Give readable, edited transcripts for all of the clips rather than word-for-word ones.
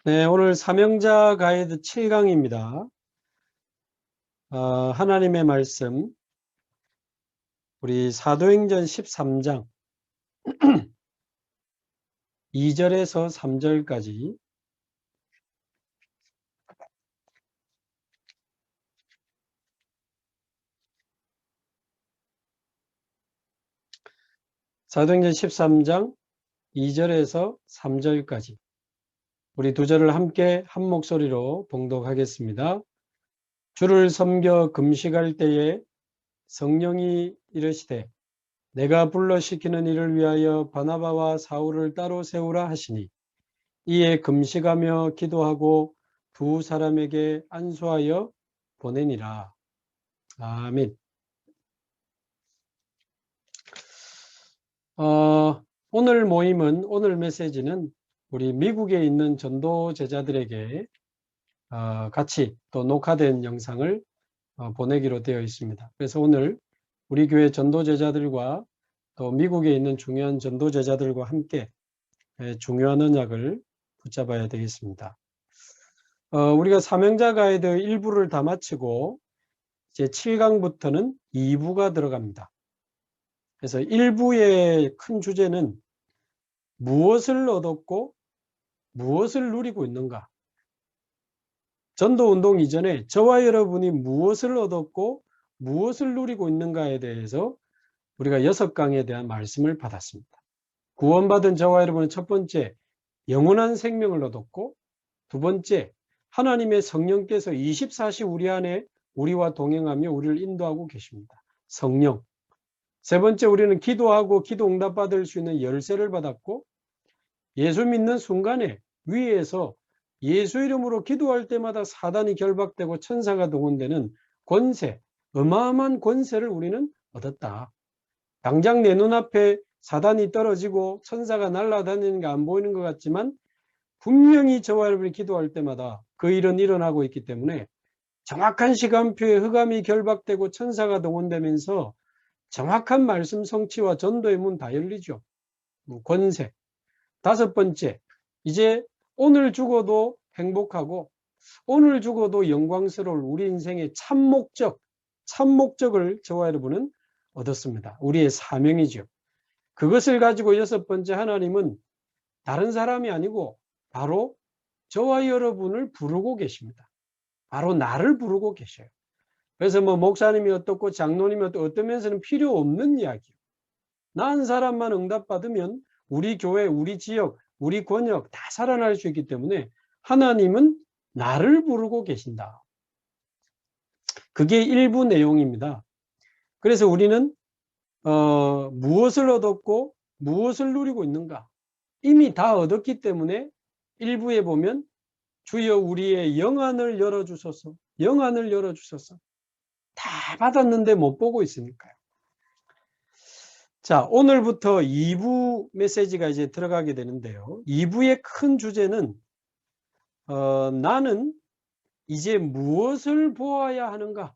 네, 오늘 사명자 가이드 7강입니다. 하나님의 말씀, 우리 사도행전 13장 2절에서 3절까지 사도행전 13장 2절에서 3절까지 우리 두 절을 함께 한 목소리로 봉독하겠습니다. 주를 섬겨 금식할 때에 성령이 이르시되 내가 불러 시키는 일을 위하여 바나바와 사울을 따로 세우라 하시니 이에 금식하며 기도하고 두 사람에게 안수하여 보내니라. 아멘. 오늘 모임은, 오늘 메시지는 우리 미국에 있는 전도 제자들에게 같이 또 녹화된 영상을 보내기로 되어 있습니다. 그래서 오늘 우리 교회 전도 제자들과 또 미국에 있는 중요한 전도 제자들과 함께 중요한 언약을 붙잡아야 되겠습니다. 우리가 사명자 가이드 1부를 다 마치고 이제 7강부터는 2부가 들어갑니다. 그래서 1부의 큰 주제는 무엇을 얻었고 무엇을 누리고 있는가. 전도운동 이전에 저와 여러분이 무엇을 얻었고 무엇을 누리고 있는가에 대해서 우리가 6강에 대한 말씀을 받았습니다. 구원받은 저와 여러분은 첫 번째, 영원한 생명을 얻었고, 두 번째, 하나님의 성령께서 24시 우리 안에 우리와 동행하며 우리를 인도하고 계십니다. 성령. 세 번째, 우리는 기도하고 기도 응답받을 수 있는 열쇠를 받았고, 예수 믿는 순간에 위에서 예수 이름으로 기도할 때마다 사단이 결박되고 천사가 동원되는 권세, 어마어마한 권세를 우리는 얻었다. 당장 내 눈앞에 사단이 떨어지고 천사가 날아다니는 게 안 보이는 것 같지만 분명히 저와 여러분이 기도할 때마다 그 일은 일어나고 있기 때문에 정확한 시간표에 흑암이 결박되고 천사가 동원되면서 정확한 말씀 성취와 전도의 문 다 열리죠. 권세. 다섯 번째, 이제 오늘 죽어도 행복하고 오늘 죽어도 영광스러울 우리 인생의 참 목적을 저와 여러분은 얻었습니다. 우리의 사명이죠. 그것을 가지고 여섯 번째, 하나님은 다른 사람이 아니고 바로 저와 여러분을 부르고 계십니다. 바로 나를 부르고 계셔요. 그래서 뭐 목사님이 어떻고 장로님이 어떻고 어떤 면에서는 필요 없는 이야기예요. 나 한 사람만 응답받으면 우리 교회, 우리 지역, 우리 권역 다 살아날 수 있기 때문에 하나님은 나를 부르고 계신다. 그게 일부 내용입니다. 그래서 우리는 무엇을 얻었고 무엇을 누리고 있는가? 이미 다 얻었기 때문에 일부에 보면 주여 우리의 영안을 열어주소서, 영안을 열어주소서. 다 받았는데 못 보고 있으니까요. 자, 오늘부터 2부 메시지가 이제 들어가게 되는데요. 2부의 큰 주제는 나는 이제 무엇을 보아야 하는가?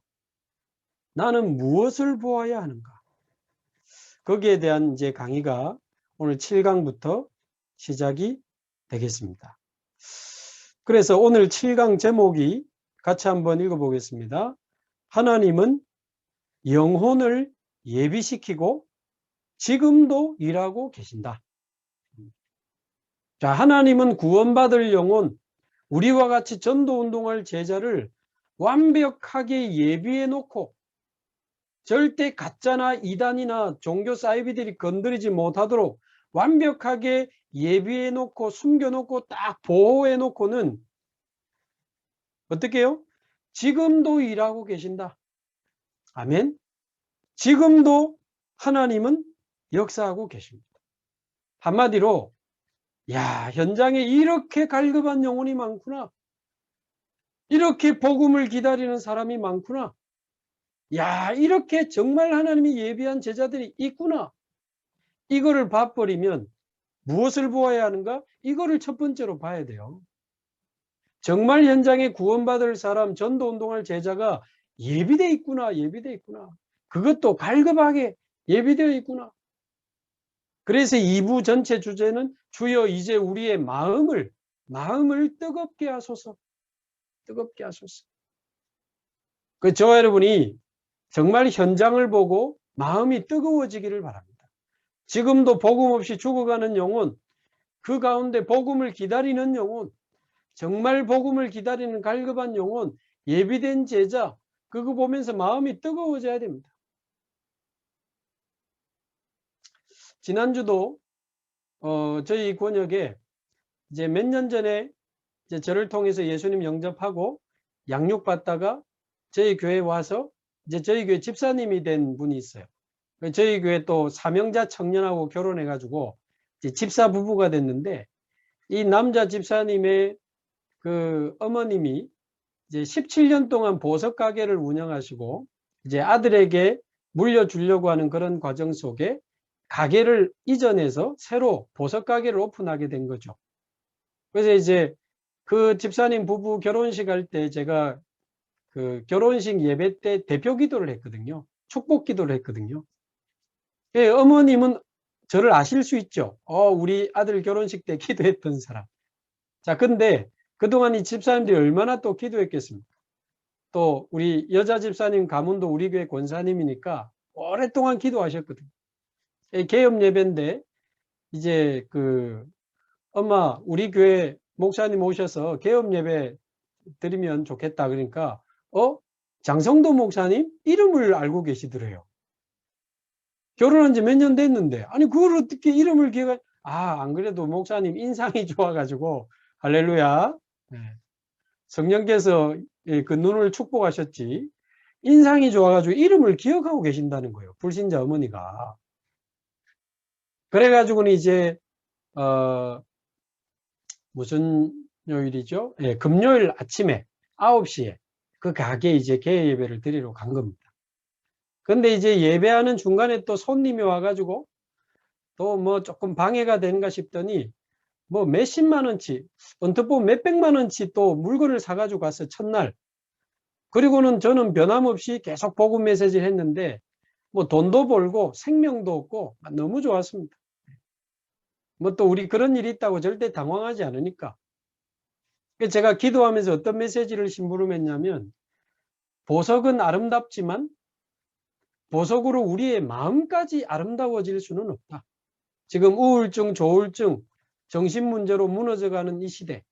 나는 무엇을 보아야 하는가? 거기에 대한 이제 강의가 오늘 7강부터 시작이 되겠습니다. 그래서 오늘 7강 제목이 같이 한번 읽어보겠습니다. 하나님은 영혼을 예비시키고 지금도 일하고 계신다. 자, 하나님은 구원받을 영혼, 우리와 같이 전도운동할 제자를 완벽하게 예비해 놓고 절대 가짜나 이단이나 종교 사이비들이 건드리지 못하도록 완벽하게 예비해 놓고 숨겨 놓고 딱 보호해 놓고는 어떻게 해요? 지금도 일하고 계신다. 아멘. 지금도 하나님은 역사하고 계십니다. 한마디로 야, 현장에 이렇게 갈급한 영혼이 많구나. 이렇게 복음을 기다리는 사람이 많구나. 야, 이렇게 정말 하나님이 예비한 제자들이 있구나. 이거를 봐버리면 무엇을 보아야 하는가? 이거를 첫 번째로 봐야 돼요. 정말 현장에 구원받을 사람, 전도운동할 제자가 예비되어 있구나, 예비되어 있구나. 그것도 갈급하게 예비되어 있구나. 그래서 2부 전체 주제는 주여 이제 우리의 마음을 마음을 뜨겁게 하소서. 뜨겁게 하소서. 저와 여러분이 정말 현장을 보고 마음이 뜨거워지기를 바랍니다. 지금도 복음 없이 죽어가는 영혼, 그 가운데 복음을 기다리는 영혼, 정말 복음을 기다리는 갈급한 영혼, 예비된 제자, 그거 보면서 마음이 뜨거워져야 됩니다. 지난주도 저희 권역에 이제 몇 년 전에 이제 저를 통해서 예수님 영접하고 양육받다가 저희 교회에 와서 이제 저희 교회 집사님이 된 분이 있어요. 저희 교회 또 사명자 청년하고 결혼해가지고 이제 집사 부부가 됐는데, 이 남자 집사님의 그 어머님이 이제 17년 동안 보석 가게를 운영하시고 이제 아들에게 물려주려고 하는 그런 과정 속에 가게를 이전해서 새로 보석 가게를 오픈하게 된 거죠. 그래서 이제 그 집사님 부부 결혼식 할 때 제가 그 결혼식 예배 때 대표 기도를 했거든요. 축복 기도를 했거든요. 어머님은 저를 아실 수 있죠. 우리 아들 결혼식 때 기도했던 사람. 자, 근데 그동안 이 집사님들이 얼마나 또 기도했겠습니까? 또 우리 여자 집사님 가문도 우리 교회 권사님이니까 오랫동안 기도하셨거든요. 개업 예배인데 이제 그 엄마 우리 교회 목사님 오셔서 개업 예배 드리면 좋겠다. 그러니까 장성도 목사님 이름을 알고 계시더래요. 결혼한 지 몇 년 됐는데 아니 그걸 어떻게 이름을 기억해? 안 그래도 목사님 인상이 좋아가지고 할렐루야. 네. 성령께서 그 눈을 축복하셨지. 인상이 좋아가지고 이름을 기억하고 계신다는 거예요. 불신자 어머니가. 그래가지고는 이제 무슨 요일이죠? 예, 금요일 아침에 9시에 그 가게에 이제 개회 예배를 드리러 간 겁니다. 근데 이제 예배하는 중간에 또 손님이 와가지고 또 뭐 조금 방해가 되는가 싶더니 뭐 몇십만 원치, 언뜻 보면 몇백만 원치 또 물건을 사가지고 가서 첫날. 그리고는 저는 변함없이 계속 복음 메시지를 했는데 뭐 돈도 벌고 생명도 없고 너무 좋았습니다. 뭐 또 우리 그런 일이 있다고 절대 당황하지 않으니까. 제가 기도하면서 어떤 메시지를 심부름했냐면, 보석은 아름답지만 보석으로 우리의 마음까지 아름다워질 수는 없다. 지금 우울증, 조울증, 정신문제로 무너져가는 이 시대,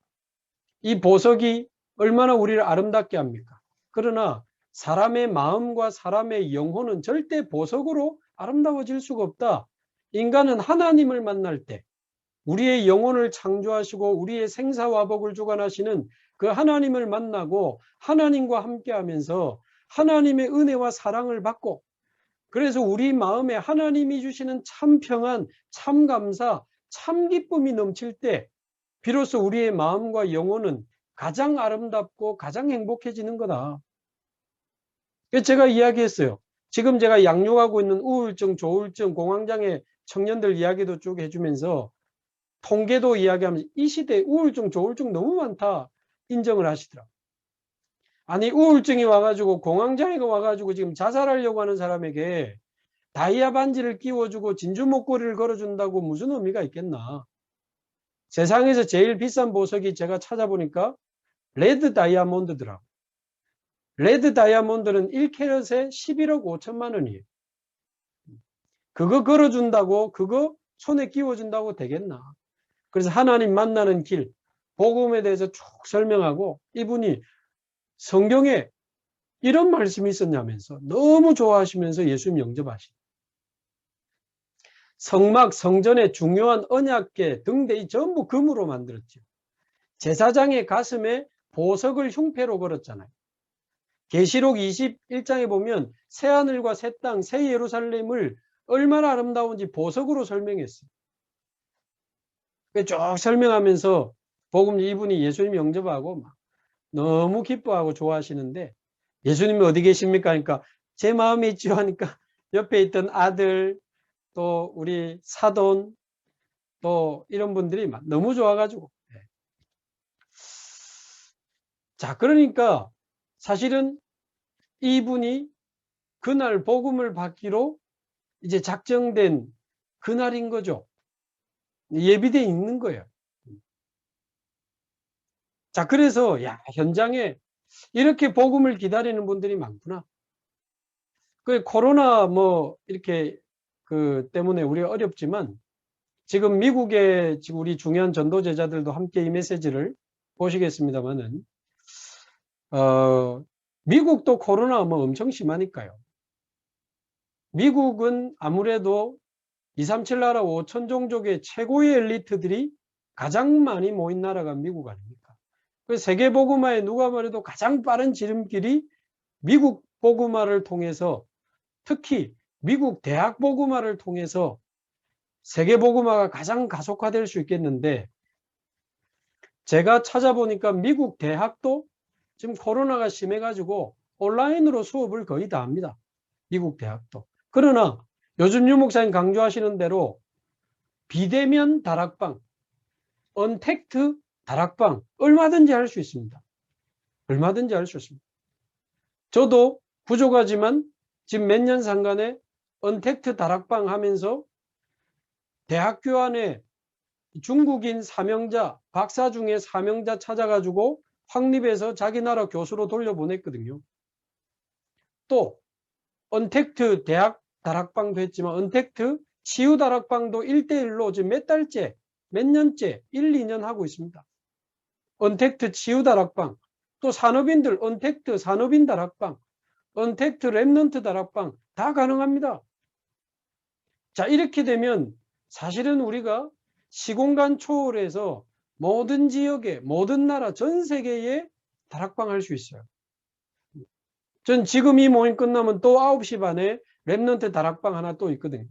이 보석이 얼마나 우리를 아름답게 합니까? 그러나 사람의 마음과 사람의 영혼은 절대 보석으로 아름다워질 수가 없다. 인간은 하나님을 만날 때 우리의 영혼을 창조하시고 우리의 생사화복을 주관하시는 그 하나님을 만나고 하나님과 함께하면서 하나님의 은혜와 사랑을 받고, 그래서 우리 마음에 하나님이 주시는 참 평안, 참 감사, 참 기쁨이 넘칠 때 비로소 우리의 마음과 영혼은 가장 아름답고 가장 행복해지는 거다. 그래서 제가 이야기했어요. 지금 제가 양육하고 있는 우울증, 조울증, 공황장애 청년들 이야기도 쭉 해주면서 통계도 이야기하면서 이 시대에 우울증, 조울증 너무 많다 인정을 하시더라고요. 아니 우울증이 와가지고 공황장애가 와가지고 지금 자살하려고 하는 사람에게 다이아 반지를 끼워주고 진주 목걸이를 걸어준다고 무슨 의미가 있겠나. 세상에서 제일 비싼 보석이 제가 찾아보니까 레드 다이아몬드더라고요. 레드 다이아몬드는 1캐럿에 11억 5천만 원이에요. 그거 걸어준다고, 그거 손에 끼워준다고 되겠나. 그래서 하나님 만나는 길, 복음에 대해서 쭉 설명하고, 이분이 성경에 이런 말씀이 있었냐면서 너무 좋아하시면서 예수님 영접하시. 성막, 성전의 중요한 언약궤 등대이 전부 금으로 만들었죠. 제사장의 가슴에 보석을 흉패로 걸었잖아요. 계시록 21장에 보면 새하늘과 새 땅, 새 예루살렘을 얼마나 아름다운지 보석으로 설명했어요. 쭉 설명하면서 복음 이분이 예수님 영접하고 막 너무 기뻐하고 좋아하시는데, 예수님이 어디 계십니까? 하니까 제 마음에 있죠 하니까 옆에 있던 아들, 또 우리 사돈, 또 이런 분들이 막 너무 좋아가지고. 자, 그러니까 사실은 이분이 그날 복음을 받기로 이제 작정된 그날인 거죠. 예비되어 있는 거예요. 자, 그래서 야, 현장에 이렇게 복음을 기다리는 분들이 많구나. 그 코로나 뭐 이렇게 그 때문에 우리가 어렵지만 지금 미국의 지금 우리 중요한 전도 제자들도 함께 이 메시지를 보시겠습니다만은 미국도 코로나 뭐 엄청 심하니까요. 미국은 아무래도 237 나라 5천 종족의 최고의 엘리트들이 가장 많이 모인 나라가 미국 아닙니까? 그 세계 복음화에 누가 말해도 가장 빠른 지름길이 미국 복음화를 통해서, 특히 미국 대학 복음화를 통해서 세계 복음화가 가장 가속화될 수 있겠는데, 제가 찾아보니까 미국 대학도 지금 코로나가 심해가지고 온라인으로 수업을 거의 다 합니다. 미국 대학도. 그러나 요즘 유 목사님 강조하시는 대로 비대면 다락방, 언택트 다락방 얼마든지 할 수 있습니다. 얼마든지 할 수 있습니다. 저도 부족하지만 지금 몇 년 상간에 언택트 다락방 하면서 대학교 안에 중국인 사명자, 박사 중에 사명자 찾아가지고 확립해서 자기 나라 교수로 돌려보냈거든요. 또 언택트 대학 다락방도 했지만 언택트 치유 다락방도 1대1로 지금 몇 달째, 몇 년째, 1, 2년 하고 있습니다. 언택트 치유 다락방, 또 산업인들 언택트 산업인 다락방, 언택트 랩넌트 다락방 다 가능합니다. 자, 이렇게 되면 사실은 우리가 시공간 초월해서 모든 지역에, 모든 나라, 전 세계에 다락방 할 수 있어요. 전 지금 이 모임 끝나면 또 9시 반에 랩넌트 다락방 하나 또 있거든요.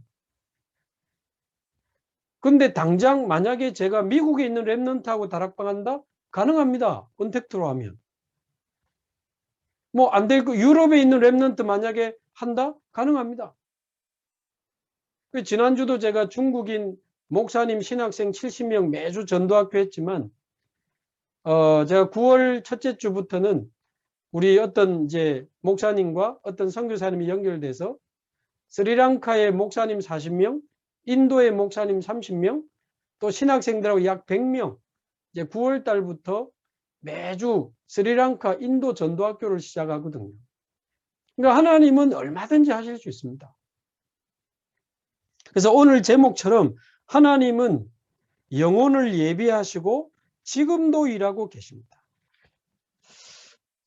근데 당장 만약에 제가 미국에 있는 랩넌트하고 다락방 한다? 가능합니다. 언택트로 하면. 뭐 안 될 거, 유럽에 있는 랩넌트 만약에 한다? 가능합니다. 지난주도 제가 중국인 목사님 신학생 70명 매주 전도학교 했지만, 제가 9월 첫째 주부터는 우리 어떤 이제 목사님과 어떤 선교사님이 연결돼서 스리랑카의 목사님 40명, 인도의 목사님 30명, 또 신학생들하고 약 100명, 이제 9월 달부터 매주 스리랑카 인도 전도학교를 시작하거든요. 그러니까 하나님은 얼마든지 하실 수 있습니다. 그래서 오늘 제목처럼 하나님은 영혼을 예비하시고 지금도 일하고 계십니다.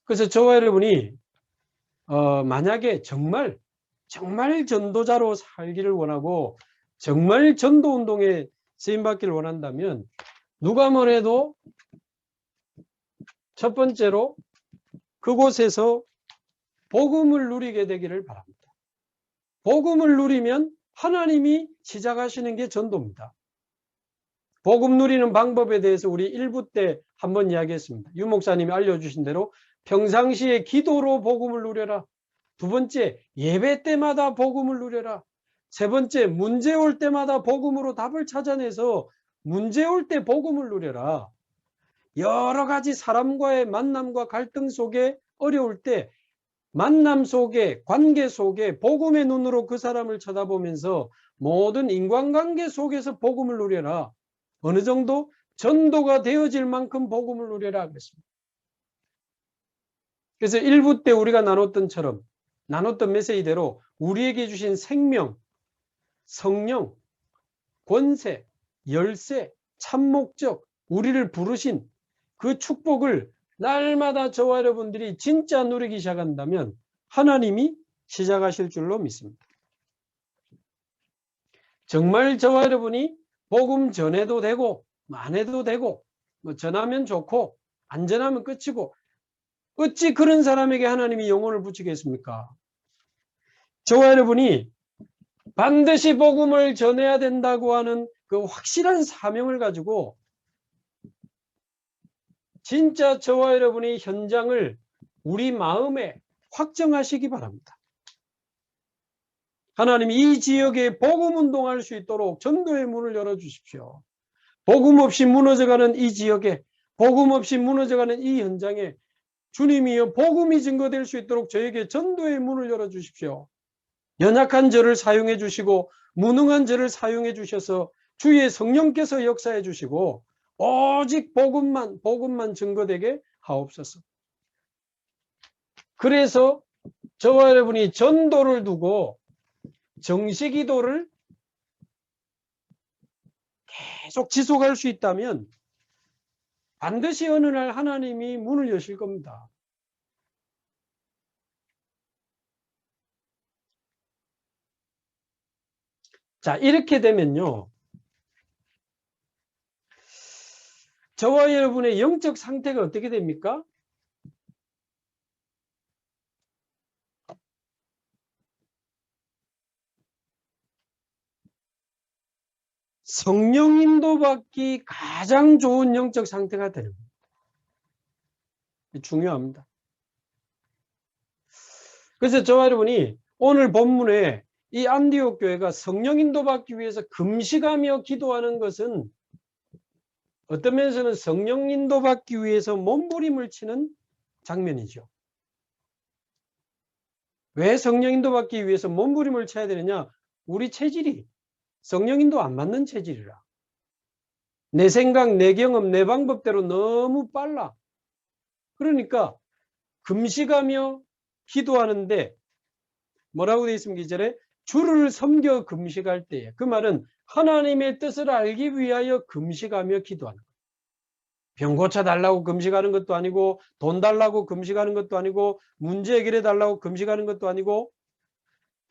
그래서 저와 여러분이 만약에 정말 전도자로 살기를 원하고 정말 전도운동에 쓰임받기를 원한다면 누가 뭐래도 첫 번째로 그곳에서 복음을 누리게 되기를 바랍니다. 복음을 누리면 하나님이 시작하시는 게 전도입니다. 복음 누리는 방법에 대해서 우리 1부 때 한번 이야기했습니다. 유 목사님이 알려주신 대로 평상시에 기도로 복음을 누려라. 두 번째, 예배 때마다 복음을 누려라. 세 번째, 문제 올 때마다 복음으로 답을 찾아내서 문제 올 때 복음을 누려라. 여러 가지 사람과의 만남과 갈등 속에 어려울 때 만남 속에, 관계 속에 복음의 눈으로 그 사람을 쳐다보면서 모든 인간관계 속에서 복음을 누려라. 어느 정도 전도가 되어질 만큼 복음을 누려라 그랬습니다. 그래서 1부 때 우리가 나눴던 메시지대로 우리에게 주신 생명, 성령, 권세, 열쇠, 참목적, 우리를 부르신 그 축복을 날마다 저와 여러분들이 진짜 누리기 시작한다면 하나님이 시작하실 줄로 믿습니다. 정말 저와 여러분이 복음 전해도 되고 안 해도 되고 뭐 전하면 좋고 안 전하면 끝이고 어찌 그런 사람에게 하나님이 영혼을 붙이겠습니까? 저와 여러분이 반드시 복음을 전해야 된다고 하는 그 확실한 사명을 가지고 진짜 저와 여러분이 현장을 우리 마음에 확정하시기 바랍니다. 하나님 이 지역에 복음 운동할 수 있도록 전도의 문을 열어주십시오. 복음 없이 무너져가는 이 지역에, 복음 없이 무너져가는 이 현장에 주님이여 복음이 증거될 수 있도록 저에게 전도의 문을 열어주십시오. 연약한 저를 사용해 주시고 무능한 저를 사용해 주셔서 주의 성령께서 역사해 주시고 오직 복음만 증거되게 하옵소서. 그래서 저와 여러분이 전도를 두고 정시기도를 계속 지속할 수 있다면 반드시 어느 날 하나님이 문을 여실 겁니다. 자, 이렇게 되면요, 저와 여러분의 영적 상태가 어떻게 됩니까? 성령 인도받기 가장 좋은 영적 상태가 되는 겁니다. 중요합니다. 그래서 저와 여러분이 오늘 본문에 이 안디옥 교회가 성령 인도받기 위해서 금식하며 기도하는 것은 어떤 면에서는 성령 인도받기 위해서 몸부림을 치는 장면이죠. 왜 성령 인도받기 위해서 몸부림을 쳐야 되느냐? 우리 체질이 성령 인도 안 맞는 체질이라. 내 생각, 내 경험, 내 방법대로 너무 빨라. 그러니까 금식하며 기도하는데 뭐라고 되어 있습니까? 2절에 주를 섬겨 금식할 때에, 그 말은 하나님의 뜻을 알기 위하여 금식하며 기도하는 거예요. 병 고쳐달라고 금식하는 것도 아니고, 돈 달라고 금식하는 것도 아니고, 문제 해결해 달라고 금식하는 것도 아니고,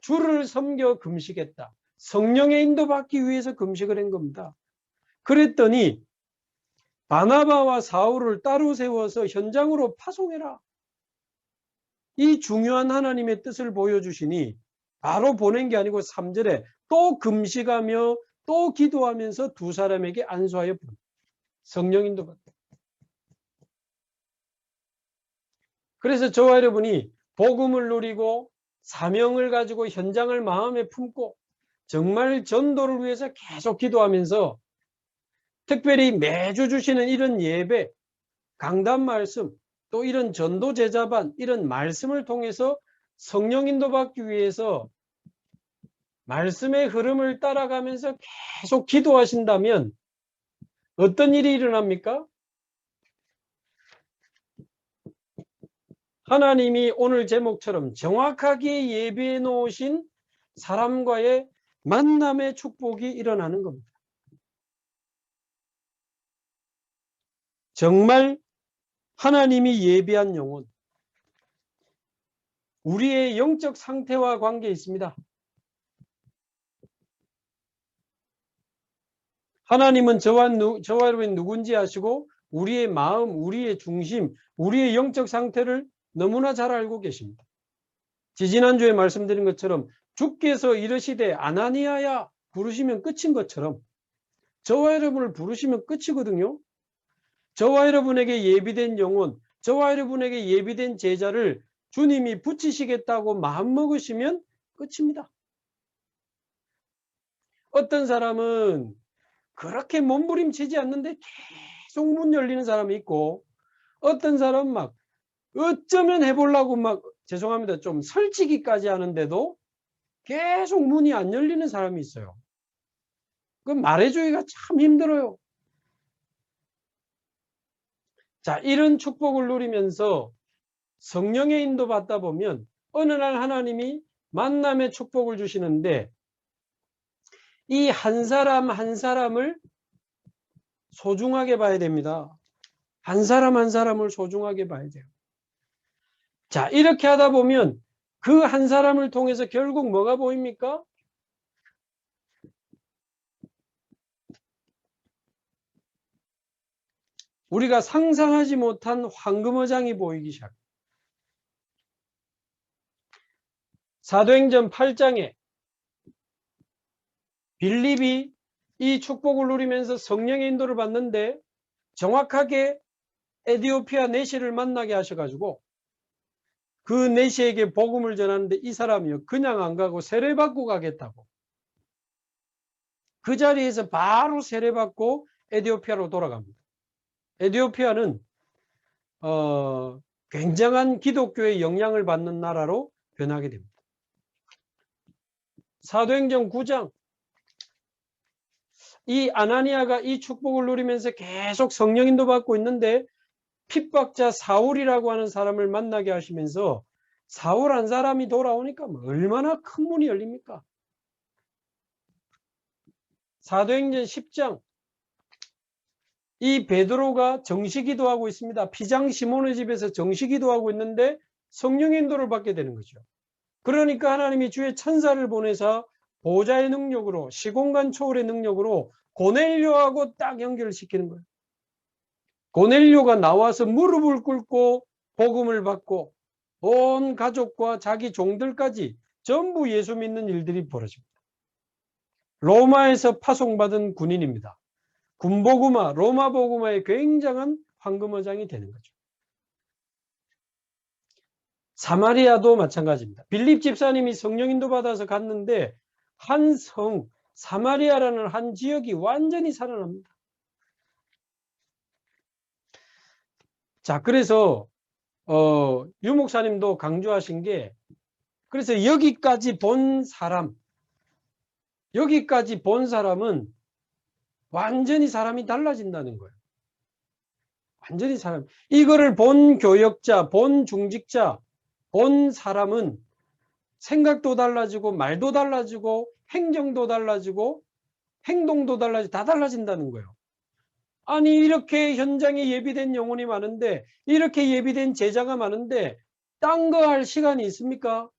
주를 섬겨 금식했다. 성령의 인도받기 위해서 금식을 한 겁니다. 그랬더니 바나바와 사울을 따로 세워서 현장으로 파송해라. 이 중요한 하나님의 뜻을 보여주시니 바로 보낸 게 아니고 3절에 또 금식하며 또 기도하면서 두 사람에게 안수하여 보낸다. 성령 인도받다. 그래서 저와 여러분이 복음을 누리고 사명을 가지고 현장을 마음에 품고 정말 전도를 위해서 계속 기도하면서 특별히 매주 주시는 이런 예배, 강단 말씀, 또 이런 전도 제자반, 이런 말씀을 통해서 성령 인도받기 위해서 말씀의 흐름을 따라가면서 계속 기도하신다면 어떤 일이 일어납니까? 하나님이 오늘 제목처럼 정확하게 예비해 놓으신 사람과의 만남의 축복이 일어나는 겁니다. 정말 하나님이 예비한 영혼, 우리의 영적 상태와 관계 있습니다. 하나님은 저와 여러분이 누군지 아시고 우리의 마음, 우리의 중심, 우리의 영적 상태를 너무나 잘 알고 계십니다. 지지난주에 말씀드린 것처럼 주께서 이르시되 아나니아야 부르시면 끝인 것처럼 저와 여러분을 부르시면 끝이거든요. 저와 여러분에게 예비된 영혼, 저와 여러분에게 예비된 제자를 주님이 붙이시겠다고 마음먹으시면 끝입니다. 어떤 사람은 그렇게 몸부림치지 않는데 계속 문 열리는 사람이 있고, 어떤 사람은 막 어쩌면 해보려고 막 죄송합니다 좀 설치기까지 하는데도 계속 문이 안 열리는 사람이 있어요. 그 말해주기가 참 힘들어요. 자, 이런 축복을 누리면서 성령의 인도 받다 보면 어느 날 하나님이 만남의 축복을 주시는데 이 한 사람 한 사람을 소중하게 봐야 됩니다. 한 사람 한 사람을 소중하게 봐야 돼요. 자, 이렇게 하다 보면 그 한 사람을 통해서 결국 뭐가 보입니까? 우리가 상상하지 못한 황금어장이 보이기 시작합니다. 사도행전 8장에 빌립이 이 축복을 누리면서 성령의 인도를 받는데 정확하게 에디오피아 내시를 만나게 하셔가지고 그 내시에게 복음을 전하는데 이 사람이요 그냥 안 가고 세례받고 가겠다고 그 자리에서 바로 세례받고 에디오피아로 돌아갑니다. 에디오피아는 굉장한 기독교의 영향을 받는 나라로 변하게 됩니다. 사도행전 9장 이 아나니아가 이 축복을 누리면서 계속 성령인도 받고 있는데 핍박자 사울이라고 하는 사람을 만나게 하시면서 사울 한 사람이 돌아오니까 얼마나 큰 문이 열립니까? 사도행전 10장 이 베드로가 정시기도 하고 있습니다. 피장 시몬의 집에서 정시기도 하고 있는데 성령의 인도를 받게 되는 거죠. 그러니까 하나님이 주의 천사를 보내서 보좌의 능력으로 시공간 초월의 능력으로 고넬료하고 딱 연결시키는 거예요. 고넬료가 나와서 무릎을 꿇고 복음을 받고 온 가족과 자기 종들까지 전부 예수 믿는 일들이 벌어집니다. 로마에서 파송받은 군인입니다. 군복음화, 로마 복음화의 굉장한 황금어장이 되는 거죠. 사마리아도 마찬가지입니다. 빌립 집사님이 성령인도 받아서 갔는데 한 성, 사마리아라는 한 지역이 완전히 살아납니다. 자, 그래서 유 목사님도 강조하신 게 그래서 여기까지 본 사람은 완전히 사람이 달라진다는 거예요. 완전히 이거를 본 교역자, 본 중직자, 본 사람은 생각도 달라지고 말도 달라지고 행정도 달라지고 행동도 달라지고 다 달라진다는 거예요. 아니 이렇게 현장에 예비된 영혼이 많은데 이렇게 예비된 제자가 많은데 딴 거 할 시간이 있습니까?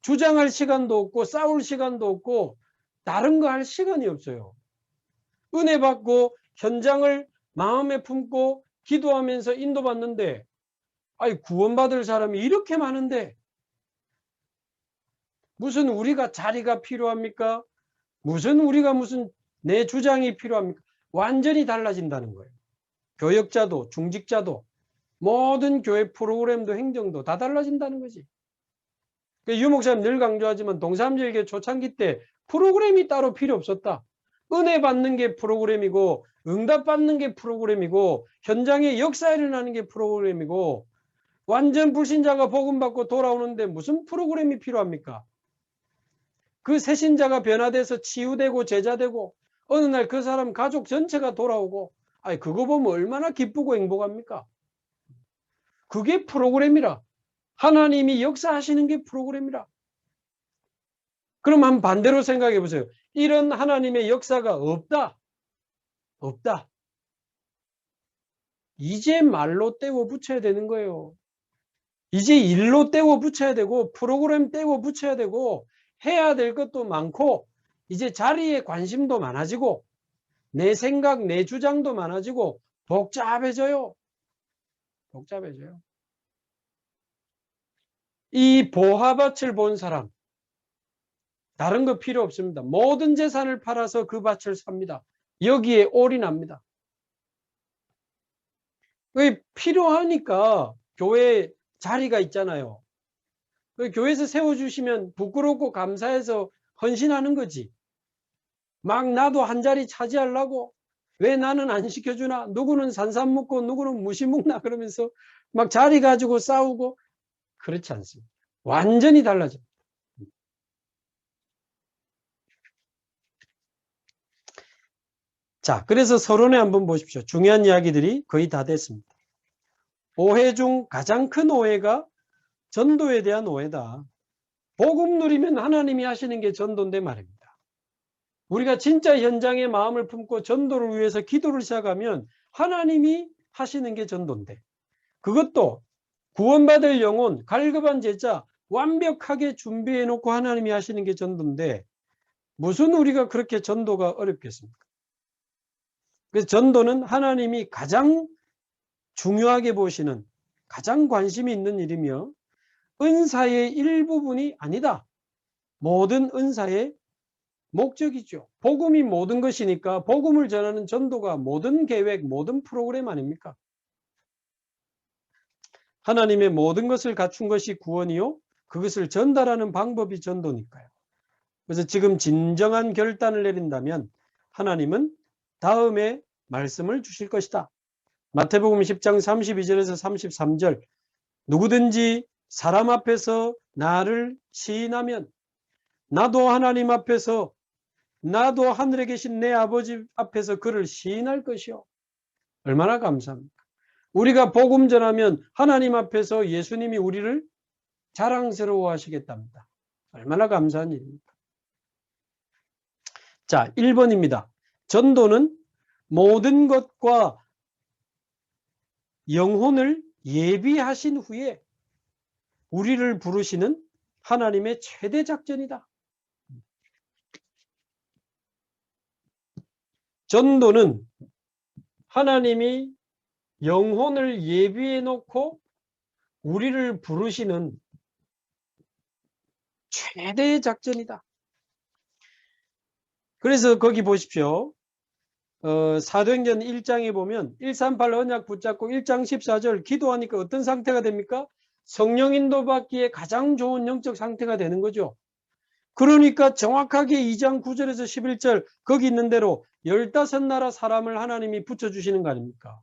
주장할 시간도 없고 싸울 시간도 없고 다른 거 할 시간이 없어요. 은혜 받고 현장을 마음에 품고 기도하면서 인도받는데 아니 구원받을 사람이 이렇게 많은데 무슨 우리가 자리가 필요합니까? 무슨 내 주장이 필요합니까? 완전히 달라진다는 거예요. 교역자도 중직자도 모든 교회 프로그램도 행정도 다 달라진다는 거지. 유 목사님 늘 강조하지만 동삼일교 초창기 때 프로그램이 따로 필요 없었다. 은혜 받는 게 프로그램이고 응답 받는 게 프로그램이고 현장에 역사 일어나는 게 프로그램이고 완전 불신자가 복음 받고 돌아오는데 무슨 프로그램이 필요합니까? 그 새신자가 변화돼서 치유되고 제자되고 어느 날 그 사람 가족 전체가 돌아오고 아니 그거 보면 얼마나 기쁘고 행복합니까? 그게 프로그램이라. 하나님이 역사하시는 게 프로그램이라. 그럼 한 반대로 생각해 보세요. 이런 하나님의 역사가 없다. 이제 말로 떼워 붙여야 되는 거예요. 이제 일로 떼워 붙여야 되고 프로그램 떼워 붙여야 되고 해야 될 것도 많고 이제 자리에 관심도 많아지고 내 생각, 내 주장도 많아지고 복잡해져요. 이 보화밭을 본 사람 다른 거 필요 없습니다. 모든 재산을 팔아서 그 밭을 삽니다. 여기에 올인합니다. 왜 필요하니까 교회에 자리가 있잖아요. 교회에서 세워주시면 부끄럽고 감사해서 헌신하는 거지. 막 나도 한 자리 차지하려고 왜 나는 안 시켜주나 누구는 산삼 먹고 누구는 무시 먹나 그러면서 막 자리 가지고 싸우고 그렇지 않습니다. 완전히 달라져. 자, 그래서 서론에 한번 보십시오. 중요한 이야기들이 거의 다 됐습니다. 오해 중 가장 큰 오해가 전도에 대한 오해다. 복음 누리면 하나님이 하시는 게 전도인데 말입니다. 우리가 진짜 현장에 마음을 품고 전도를 위해서 기도를 시작하면 하나님이 하시는 게 전도인데 그것도 구원받을 영혼, 갈급한 제자 완벽하게 준비해 놓고 하나님이 하시는 게 전도인데 무슨 우리가 그렇게 전도가 어렵겠습니까? 그래서 전도는 하나님이 가장 중요하게 보시는 가장 관심이 있는 일이며 은사의 일부분이 아니다. 모든 은사의 목적이죠. 복음이 모든 것이니까 복음을 전하는 전도가 모든 계획, 모든 프로그램 아닙니까? 하나님의 모든 것을 갖춘 것이 구원이요. 그것을 전달하는 방법이 전도니까요. 그래서 지금 진정한 결단을 내린다면 하나님은 다음에 말씀을 주실 것이다. 마태복음 10장 32절에서 33절 누구든지 사람 앞에서 나를 시인하면 나도 하나님 앞에서 나도 하늘에 계신 내 아버지 앞에서 그를 시인할 것이요. 얼마나 감사합니까? 우리가 복음 전하면 하나님 앞에서 예수님이 우리를 자랑스러워 하시겠답니다. 얼마나 감사한 일입니까? 자, 1번입니다. 전도는 모든 것과 영혼을 예비하신 후에 우리를 부르시는 하나님의 최대 작전이다. 전도는 하나님이 영혼을 예비해 놓고 우리를 부르시는 최대의 작전이다. 그래서 거기 보십시오. 사도행전 1장에 보면 138 언약 붙잡고 1장 14절 기도하니까 어떤 상태가 됩니까? 성령 인도받기에 가장 좋은 영적 상태가 되는 거죠. 그러니까 정확하게 2장 9절에서 11절 거기 있는 대로 15나라 사람을 하나님이 붙여주시는 거 아닙니까?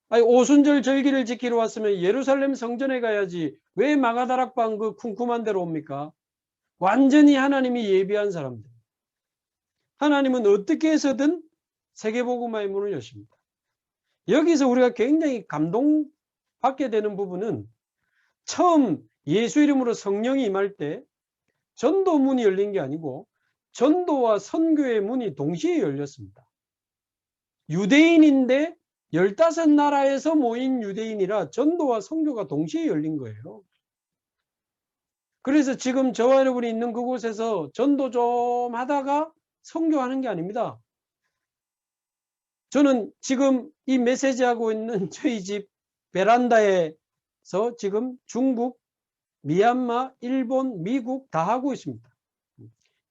아니, 오순절 절기를 지키러 왔으면 예루살렘 성전에 가야지 왜 마가다락방 그 쿰쿰한 데로 옵니까? 완전히 하나님이 예비한 사람들. 하나님은 어떻게 해서든 세계복음화의 문을 여십니다. 여기서 우리가 굉장히 감동받게 되는 부분은 처음 예수 이름으로 성령이 임할 때 전도 문이 열린 게 아니고 전도와 선교의 문이 동시에 열렸습니다. 유대인인데 15나라에서 모인 유대인이라 전도와 선교가 동시에 열린 거예요. 그래서 지금 저와 여러분이 있는 그곳에서 전도 좀 하다가 선교하는 게 아닙니다. 저는 지금 이 메시지하고 있는 저희 집 베란다에서 지금 중국, 미얀마, 일본, 미국 다 하고 있습니다.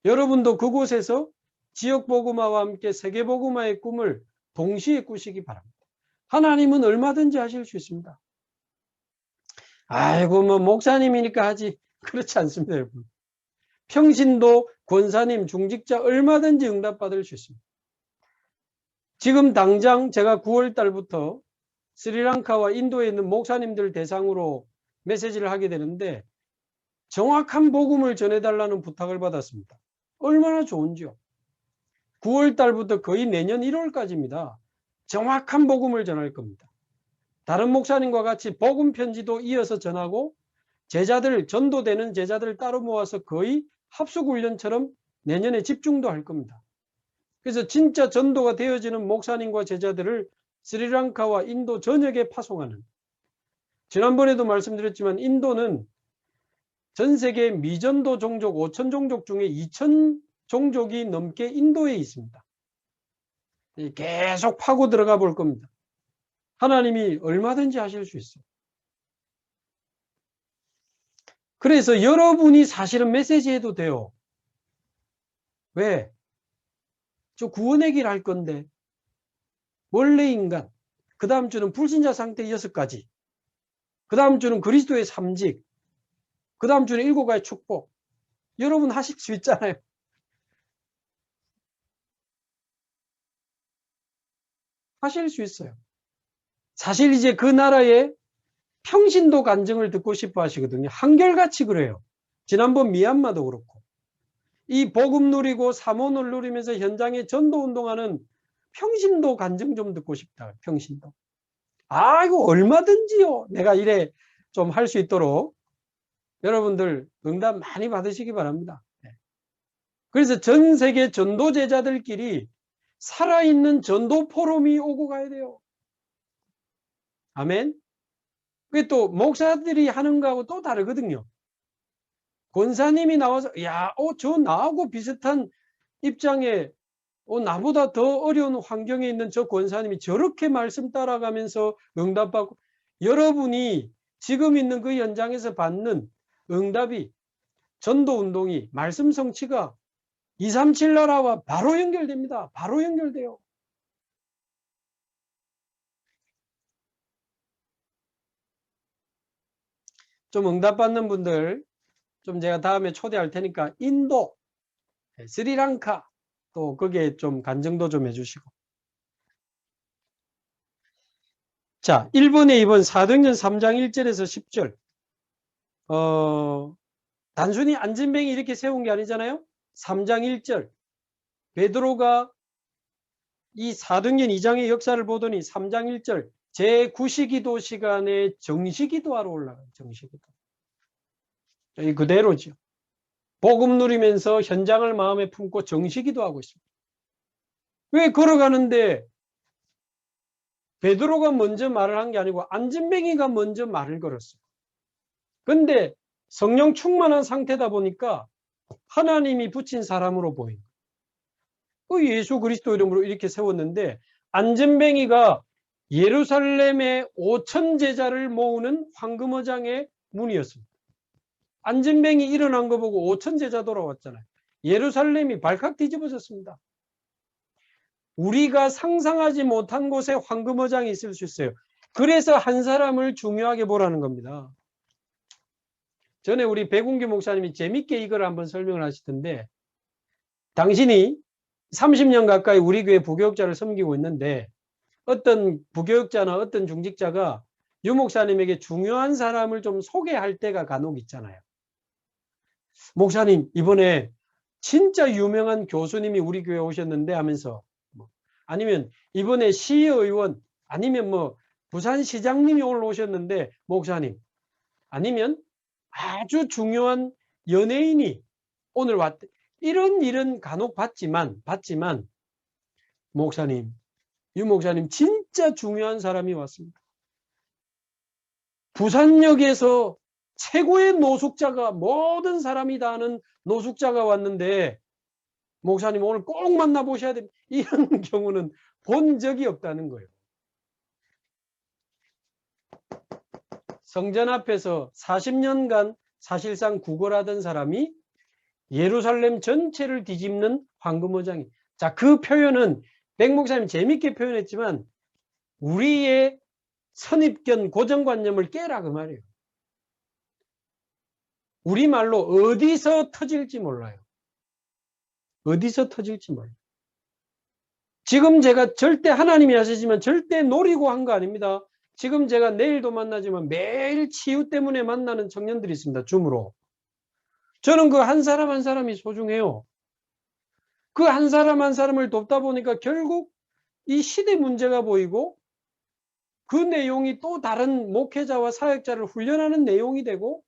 여러분도 그곳에서 지역복음화와 함께 세계복음화의 꿈을 동시에 꾸시기 바랍니다. 하나님은 얼마든지 하실 수 있습니다. 아이고 뭐 목사님이니까 하지. 그렇지 않습니다, 여러분. 평신도, 권사님, 중직자 얼마든지 응답받을 수 있습니다. 지금 당장 제가 9월 달부터 스리랑카와 인도에 있는 목사님들 대상으로 메시지를 하게 되는데 정확한 복음을 전해달라는 부탁을 받았습니다. 얼마나 좋은지요. 9월 달부터 거의 내년 1월까지입니다. 정확한 복음을 전할 겁니다. 다른 목사님과 같이 복음 편지도 이어서 전하고 제자들, 전도되는 제자들 따로 모아서 거의 합숙훈련처럼 내년에 집중도 할 겁니다. 그래서 진짜 전도가 되어지는 목사님과 제자들을 스리랑카와 인도 전역에 파송하는, 지난번에도 말씀드렸지만 인도는 전 세계 미전도 종족 5천 종족 중에 2천 종족이 넘게 인도에 있습니다. 계속 파고 들어가 볼 겁니다. 하나님이 얼마든지 하실 수 있어요. 그래서 여러분이 사실은 메시지 해도 돼요. 왜? 저 구원의 길 할 건데 원래 인간, 그 다음 주는 불신자 상태 6가지, 그 다음 주는 그리스도의 삼직, 그 다음 주는 7가지 축복. 여러분 하실 수 있잖아요. 하실 수 있어요. 사실 이제 그 나라의 평신도 간증을 듣고 싶어 하시거든요. 한결같이 그래요. 지난번 미얀마도 그렇고. 이 복음 누리고 사모를 누리면서 현장에 전도 운동하는 평신도 간증 좀 듣고 싶다. 평신도. 아이고 얼마든지요. 내가 이래 좀 할 수 있도록 여러분들 응답 많이 받으시기 바랍니다. 그래서 전 세계 전도 제자들끼리 살아있는 전도 포럼이 오고 가야 돼요. 아멘. 그게 또 목사들이 하는 거하고 또 다르거든요. 권사님이 나와서 저 나하고 비슷한 입장에 나보다 더 어려운 환경에 있는 저 권사님이 저렇게 말씀 따라가면서 응답받고, 여러분이 지금 있는 그 현장에서 받는 응답이, 전도운동이, 말씀 성취가 237 나라와 바로 연결됩니다. 바로 연결돼요. 좀 응답받는 분들 좀 제가 다음에 초대할 테니까 인도, 스리랑카 또 거기에 좀 간증도 좀 해주시고. 자, 1번에 2번 사도행전 3장 1절에서 10절. 단순히 안진뱅이 이렇게 세운 게 아니잖아요. 3장 1절. 베드로가 이 사도행전 2장의 역사를 보더니 3장 1절 제9시기도 시간에 정시기도하러 올라가요. 정시기도. 이 그대로죠. 복음 누리면서 현장을 마음에 품고 정시기도하고 있습니다. 왜 걸어가는데 베드로가 먼저 말을 한 게 아니고 안진뱅이가 먼저 말을 걸었어요. 근데 성령 충만한 상태다 보니까 하나님이 붙인 사람으로 보인 거예요. 예수 그리스도 이름으로 이렇게 세웠는데 안진뱅이가 예루살렘의 5천 제자를 모으는 황금어장의 문이었습니다. 안진뱅이 일어난 거 보고 5천 제자 돌아왔잖아요. 예루살렘이 발칵 뒤집어졌습니다. 우리가 상상하지 못한 곳에 황금어장이 있을 수 있어요. 그래서 한 사람을 중요하게 보라는 겁니다. 전에 우리 백운기 목사님이 재밌게 이걸 한번 설명을 하시던데, 당신이 30년 가까이 우리 교회 부교육자를 섬기고 있는데 어떤 부교육자나 어떤 중직자가 유 목사님에게 중요한 사람을 좀 소개할 때가 간혹 있잖아요. 목사님, 이번에 진짜 유명한 교수님이 우리 교회에 오셨는데 하면서, 아니면 이번에 시의원, 아니면 뭐 부산시장님이 오늘 오셨는데 목사님, 아니면 아주 중요한 연예인이 오늘 왔대. 이런 일은 간혹 봤지만 목사님, 유 목사님 진짜 중요한 사람이 왔습니다. 부산역에서 최고의 노숙자가, 모든 사람이 다 아는 노숙자가 왔는데 목사님 오늘 꼭 만나보셔야 됩니다. 이런 경우는 본 적이 없다는 거예요. 성전 앞에서 40년간 사실상 구걸하던 사람이 예루살렘 전체를 뒤집는 황금어장이. 자, 그 표현은 백 목사님 재밌게 표현했지만 우리의 선입견 고정관념을 깨라 그 말이에요. 우리말로 어디서 터질지 몰라요. 어디서 터질지 몰라요. 지금 제가 절대 하나님이 하시지만 절대 노리고 한 거 아닙니다. 지금 제가 내일도 만나지만 매일 치유 때문에 만나는 청년들이 있습니다. 줌으로. 저는 그 한 사람 한 사람이 소중해요. 그 한 사람 한 사람을 돕다 보니까 결국 이 시대 문제가 보이고 그 내용이 또 다른 목회자와 사역자를 훈련하는 내용이 되고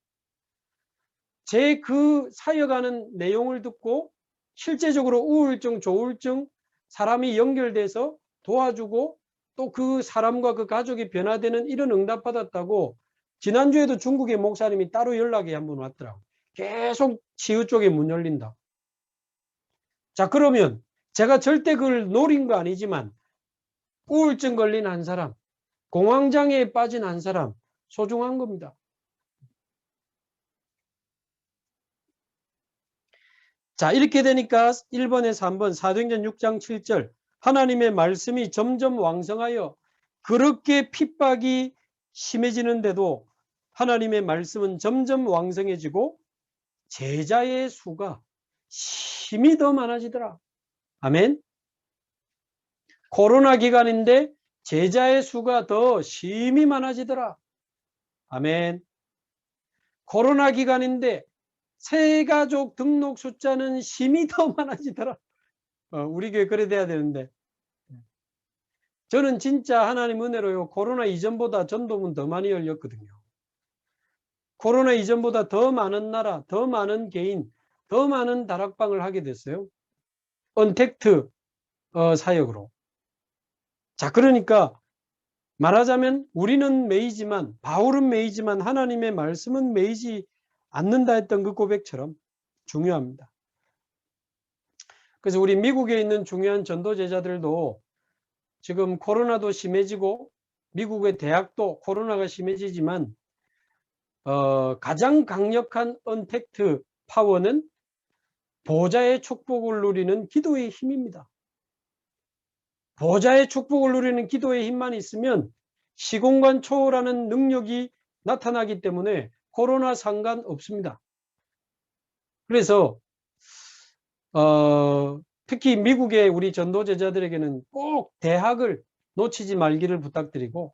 제 그 사역하는 내용을 듣고 실제적으로 우울증, 조울증 사람이 연결돼서 도와주고 또 그 사람과 그 가족이 변화되는 이런 응답받았다고 지난주에도 중국의 목사님이 따로 연락이 한번 왔더라고요. 계속 치유 쪽에 문 열린다. 자, 그러면 제가 절대 그걸 노린 거 아니지만 우울증 걸린 한 사람, 공황장애에 빠진 한 사람 소중한 겁니다. 자, 이렇게 되니까 1번에서 3번 사도행전 6장 7절 하나님의 말씀이 점점 왕성하여 그렇게 핍박이 심해지는데도 하나님의 말씀은 점점 왕성해지고 제자의 수가 힘이 더 많아지더라. 아멘. 코로나 기간인데 제자의 수가 더 심히 많아지더라. 아멘. 코로나 기간인데 새가족 등록 숫자는 심히 더 많아지더라. 우리 교회 그래 돼야 되는데. 저는 진짜 하나님 은혜로요. 코로나 이전보다 전도문 더 많이 열렸거든요. 코로나 이전보다 더 많은 나라, 더 많은 개인, 더 많은 다락방을 하게 됐어요. 언택트 사역으로. 자, 그러니까 말하자면 우리는 매이지만, 바울은 매이지만 하나님의 말씀은 매이지 않는다 했던 그 고백처럼 중요합니다. 그래서 우리 미국에 있는 중요한 전도 제자들도 지금 코로나도 심해지고 미국의 대학도 코로나가 심해지지만 가장 강력한 언택트 파워는 보좌의 축복을 누리는 기도의 힘입니다. 보좌의 축복을 누리는 기도의 힘만 있으면 시공간 초월하는 능력이 나타나기 때문에 코로나 상관없습니다. 그래서 특히 미국의 우리 전도 제자들에게는 꼭 대학을 놓치지 말기를 부탁드리고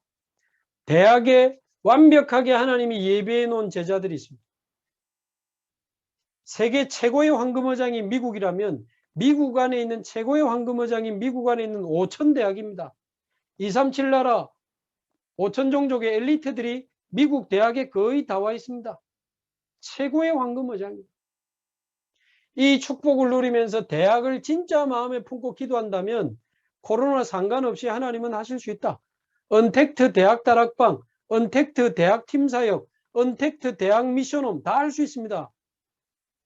대학에 완벽하게 하나님이 예배해 놓은 제자들이 있습니다. 세계 최고의 황금어장이 미국이라면 미국 안에 있는 최고의 황금어장인 미국 안에 있는 5천 대학입니다. 237 나라 5천 종족의 엘리트들이 미국 대학에 거의 다 와 있습니다. 최고의 황금어장입니다. 이 축복을 누리면서 대학을 진짜 마음에 품고 기도한다면 코로나 상관없이 하나님은 하실 수 있다. 언택트 대학 다락방, 언택트 대학 팀사역, 언택트 대학 미션홈 다 할 수 있습니다.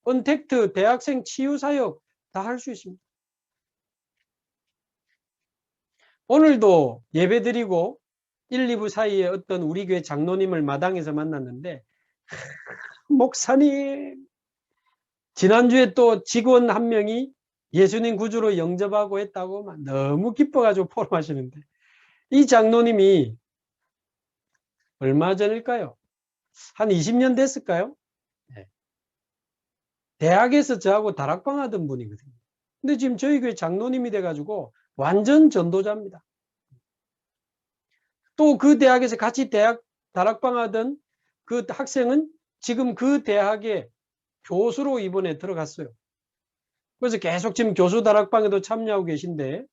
언택트 대학생 치유사역 다 할 수 있습니다. 오늘도 예배드리고 1, 2부 사이에 어떤 우리 교회 장로님을 마당에서 만났는데, 목사님, 지난주에 또 직원 한 명이 예수님 구주로 영접하고 했다고 막 너무 기뻐가지고 포럼하시는데, 이 장로님이 얼마 전일까요? 한 20년 됐을까요? 네. 대학에서 저하고 다락방 하던 분이거든요. 근데 지금 저희 교회 장로님이 돼가지고 완전 전도자입니다. 또 그 대학에서 같이 대학 다락방 하던 그 학생은 지금 그 대학에 교수로 이번에 들어갔어요. 그래서 계속 지금 교수 다락방에도 참여하고 계신데,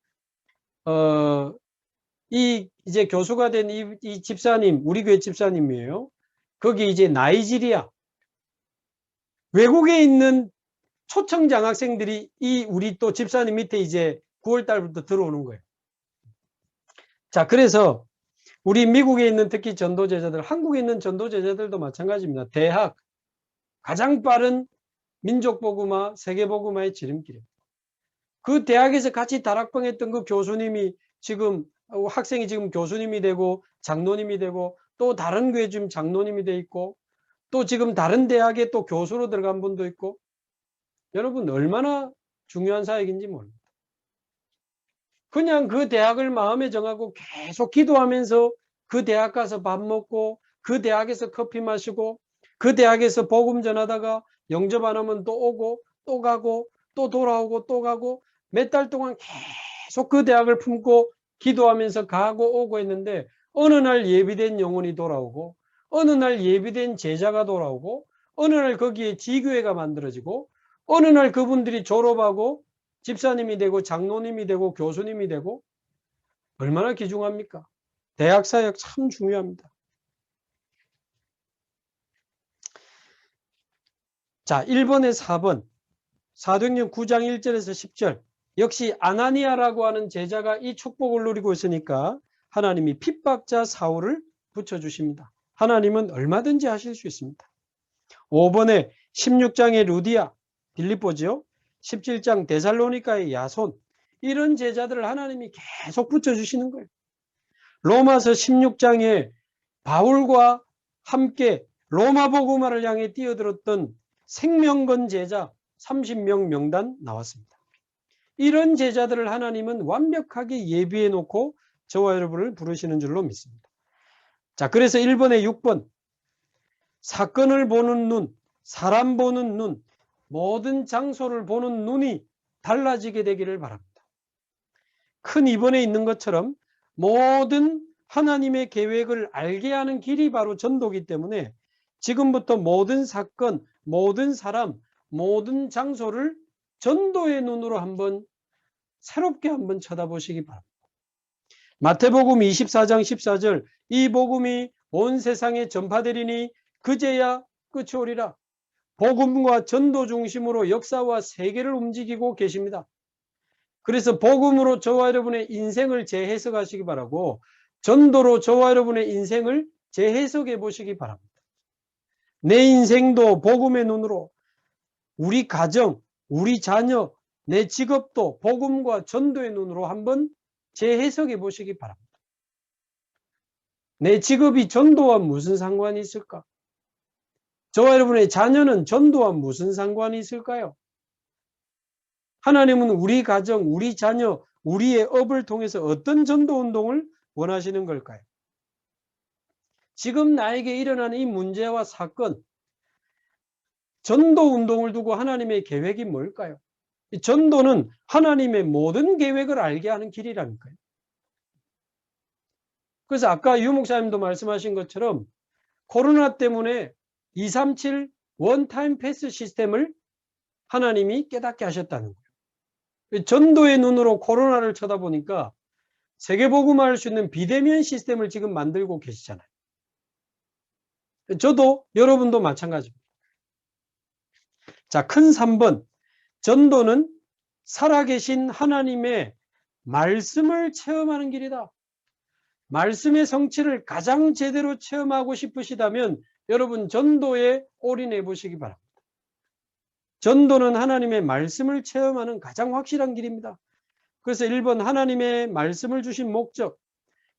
이제 교수가 된 이 집사님, 우리 교회 집사님이에요. 거기 이제 나이지리아, 외국에 있는 초청 장학생들이 우리 또 집사님 밑에 이제 9월 달부터 들어오는 거예요. 자, 그래서 우리 미국에 있는 특히 전도제자들, 한국에 있는 전도제자들도 마찬가지입니다. 대학, 가장 빠른 민족복음화, 세계복음화의 지름길이에요. 그 대학에서 같이 다락방 했던 그 교수님이 지금, 학생이 지금 교수님이 되고 장로님이 되고, 또 다른 교회 지금 장로님이 돼 있고, 또 지금 다른 대학에 또 교수로 들어간 분도 있고, 여러분 얼마나 중요한 사역인지 모릅니다. 그냥 그 대학을 마음에 정하고 계속 기도하면서 그 대학 가서 밥 먹고, 그 대학에서 커피 마시고, 그 대학에서 복음 전하다가 영접 안 하면 또 오고 또 가고 또 돌아오고 또 가고, 몇 달 동안 계속 그 대학을 품고 기도하면서 가고 오고 했는데, 어느 날 예비된 영혼이 돌아오고, 어느 날 예비된 제자가 돌아오고, 어느 날 거기에 지교회가 만들어지고, 어느 날 그분들이 졸업하고 집사님이 되고 장로님이 되고 교수님이 되고, 얼마나 귀중합니까? 대학 사역 참 중요합니다. 자, 1번에 4번 사도행전 9장 1절에서 10절, 역시 아나니아라고 하는 제자가 이 축복을 누리고 있으니까 하나님이 핍박자 사울을 붙여주십니다. 하나님은 얼마든지 하실 수 있습니다. 5번에 16장의 루디아, 빌립보죠. 17장 데살로니가의 야손, 이런 제자들을 하나님이 계속 붙여주시는 거예요. 로마서 16장에 바울과 함께 로마 복음화를 향해 뛰어들었던 생명건 제자 30명 명단 나왔습니다. 이런 제자들을 하나님은 완벽하게 예비해 놓고 저와 여러분을 부르시는 줄로 믿습니다. 자, 그래서 1번에 6번, 사건을 보는 눈, 사람 보는 눈, 모든 장소를 보는 눈이 달라지게 되기를 바랍니다. 큰 2번에 있는 것처럼 모든 하나님의 계획을 알게 하는 길이 바로 전도이기 때문에 지금부터 모든 사건, 모든 사람, 모든 장소를 전도의 눈으로 한번 새롭게 한번 쳐다보시기 바랍니다. 마태복음 24장 14절, 이 복음이 온 세상에 전파되리니 그제야 끝이 오리라. 복음과 전도 중심으로 역사와 세계를 움직이고 계십니다. 그래서 복음으로 저와 여러분의 인생을 재해석하시기 바라고, 전도로 저와 여러분의 인생을 재해석해 보시기 바랍니다. 내 인생도 복음의 눈으로, 우리 가정, 우리 자녀, 내 직업도 복음과 전도의 눈으로 한번 재해석해 보시기 바랍니다. 내 직업이 전도와 무슨 상관이 있을까? 저와 여러분의 자녀는 전도와 무슨 상관이 있을까요? 하나님은 우리 가정, 우리 자녀, 우리의 업을 통해서 어떤 전도 운동을 원하시는 걸까요? 지금 나에게 일어나는 이 문제와 사건, 전도 운동을 두고 하나님의 계획이 뭘까요? 이 전도는 하나님의 모든 계획을 알게 하는 길이라니까요. 그래서 아까 유 목사님도 말씀하신 것처럼 코로나 때문에 237 원타임 패스 시스템을 하나님이 깨닫게 하셨다는 거예요. 전도의 눈으로 코로나를 쳐다보니까 세계복음화할 수 있는 비대면 시스템을 지금 만들고 계시잖아요. 저도 여러분도 마찬가지입니다. 자, 큰 3번. 전도는 살아계신 하나님의 말씀을 체험하는 길이다. 말씀의 성취를 가장 제대로 체험하고 싶으시다면 여러분 전도에 올인해 보시기 바랍니다. 전도는 하나님의 말씀을 체험하는 가장 확실한 길입니다. 그래서 1번 하나님의 말씀을 주신 목적,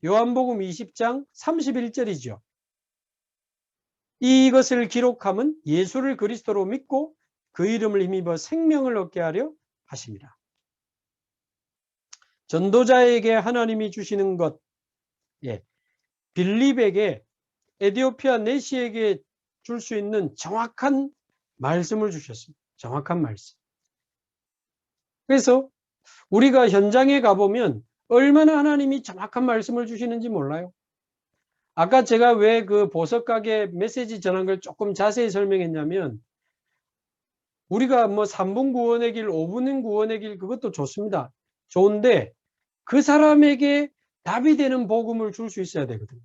요한복음 20장 31절이죠. 이것을 기록함은 예수를 그리스도로 믿고 그 이름을 힘입어 생명을 얻게 하려 하십니다. 전도자에게 하나님이 주시는 것, 빌립에게, 에디오피아 네시에게 줄 수 있는 정확한 말씀을 주셨습니다. 정확한 말씀. 그래서 우리가 현장에 가보면 얼마나 하나님이 정확한 말씀을 주시는지 몰라요. 아까 제가 왜 그 보석가게 메시지 전한 걸 조금 자세히 설명했냐면, 우리가 뭐 3분 구원의 길, 5분 구원의 길, 그것도 좋습니다. 좋은데 그 사람에게 답이 되는 복음을 줄 수 있어야 되거든요.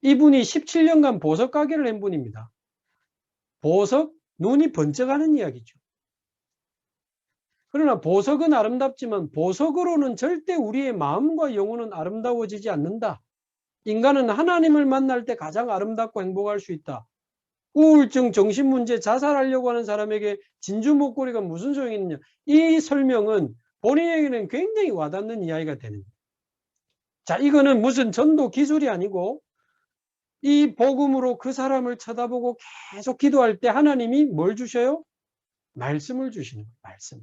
이분이 17년간 보석 가게를 한 분입니다. 보석, 눈이 번쩍하는 이야기죠. 그러나 보석은 아름답지만 보석으로는 절대 우리의 마음과 영혼은 아름다워지지 않는다. 인간은 하나님을 만날 때 가장 아름답고 행복할 수 있다. 우울증, 정신문제, 자살하려고 하는 사람에게 진주 목걸이가 무슨 소용이 있느냐. 이 설명은 본인에게는 굉장히 와닿는 이야기가 되는 거예요. 자, 이거는 무슨 전도 기술이 아니고 이 복음으로 그 사람을 쳐다보고 계속 기도할 때 하나님이 뭘 주셔요? 말씀을 주시는 거예요. 말씀.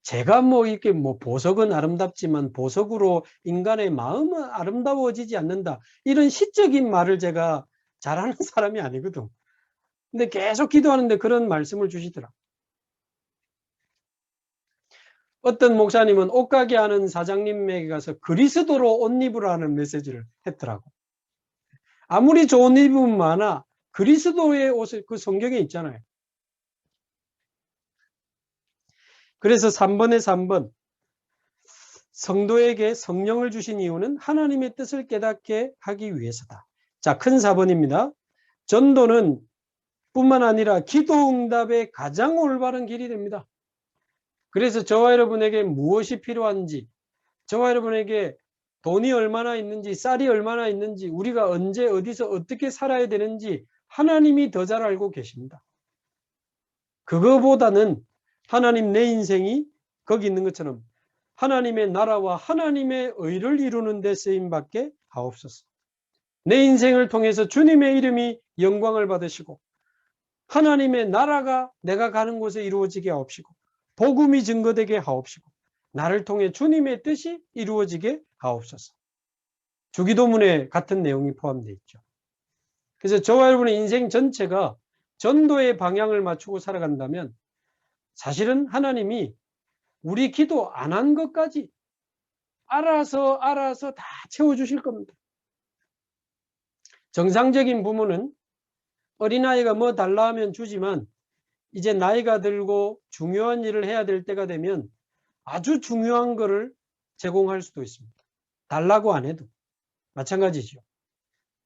제가 뭐 이렇게 뭐 보석은 아름답지만 보석으로 인간의 마음은 아름다워지지 않는다. 이런 시적인 말을 제가 잘하는 사람이 아니거든. 근데 계속 기도하는데 그런 말씀을 주시더라. 어떤 목사님은 옷가게 하는 사장님에게 가서 그리스도로 옷 입으라는 메시지를 했더라고. 아무리 좋은 옷 입으면 많아. 그리스도의 옷을 그 성경에 있잖아요. 그래서 3번에 3번. 성도에게 성령을 주신 이유는 하나님의 뜻을 깨닫게 하기 위해서다. 자, 큰 4번입니다. 전도는 뿐만 아니라 기도 응답의 가장 올바른 길이 됩니다. 그래서 저와 여러분에게 무엇이 필요한지, 저와 여러분에게 돈이 얼마나 있는지, 쌀이 얼마나 있는지, 우리가 언제 어디서 어떻게 살아야 되는지 하나님이 더 잘 알고 계십니다. 그거보다는 하나님 내 인생이 거기 있는 것처럼 하나님의 나라와 하나님의 의를 이루는 데 쓰임받게 하옵소서. 내 인생을 통해서 주님의 이름이 영광을 받으시고 하나님의 나라가 내가 가는 곳에 이루어지게 하옵시고 복음이 증거되게 하옵시고 나를 통해 주님의 뜻이 이루어지게 하옵소서. 주기도문에 같은 내용이 포함되어 있죠. 그래서 저와 여러분의 인생 전체가 전도의 방향을 맞추고 살아간다면 사실은 하나님이 우리 기도 안 한 것까지 알아서 다 채워주실 겁니다. 정상적인 부모는 어린아이가 뭐 달라 하면 주지만 이제 나이가 들고 중요한 일을 해야 될 때가 되면 아주 중요한 거를 제공할 수도 있습니다. 달라고 안 해도 마찬가지죠.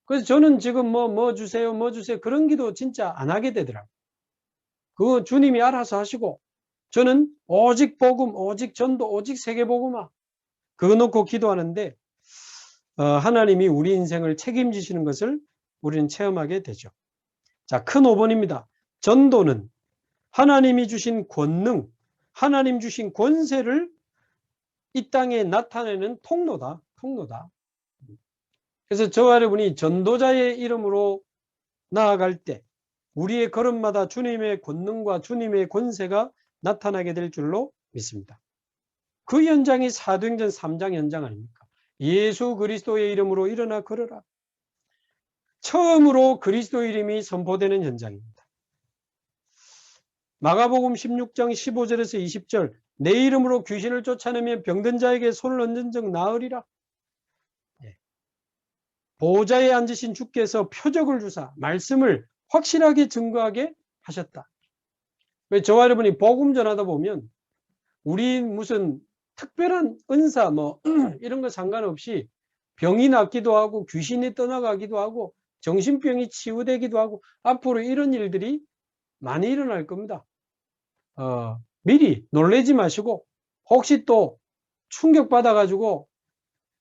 그래서 저는 지금 뭐 주세요 그런 기도 진짜 안 하게 되더라고요. 그거 주님이 알아서 하시고 저는 오직 복음, 오직 전도, 오직 세계복음화 그거 놓고 기도하는데 하나님이 우리 인생을 책임지시는 것을 우리는 체험하게 되죠. 자, 큰 5번입니다. 전도는 하나님이 주신 권능, 하나님 주신 권세를 이 땅에 나타내는 통로다. 그래서 저와 여러분이 전도자의 이름으로 나아갈 때 우리의 걸음마다 주님의 권능과 주님의 권세가 나타나게 될 줄로 믿습니다. 그 현장이 사도행전 3장 현장 아닙니까? 예수 그리스도의 이름으로 일어나 걸어라. 처음으로 그리스도 이름이 선포되는 현장입니다. 마가복음 16장 15절에서 20절 내 이름으로 귀신을 쫓아내면 병든 자에게 손을 얹은 적 나으리라. 보좌에 앉으신 주께서 표적을 주사 말씀을 확실하게 증거하게 하셨다. 저와 여러분이 복음 전하다 보면 우리 무슨 특별한 은사 뭐 이런 거 상관없이 병이 낫기도 하고 귀신이 떠나가기도 하고 정신병이 치유되기도 하고 앞으로 이런 일들이 많이 일어날 겁니다. 미리 놀라지 마시고 혹시 또 충격받아 가지고